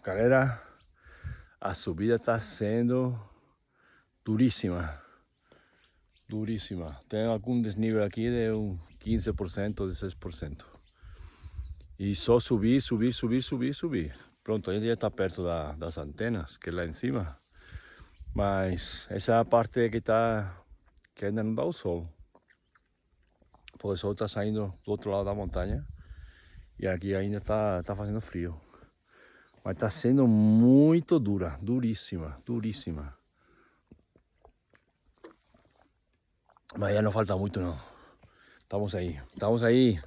Galera, a subida está sendo duríssima. Duríssima. Tem algum desnível aqui de um 15%, 16%. E só subir. Pronto, a gente já está perto das antenas, que é lá em cima. Mas essa é a parte que ainda não dá o sol. Porque o sol está saindo do outro lado da montanha. E aqui ainda tá fazendo frio. Mas está sendo muito dura, duríssima. Mas já não falta muito não. Estamos aí.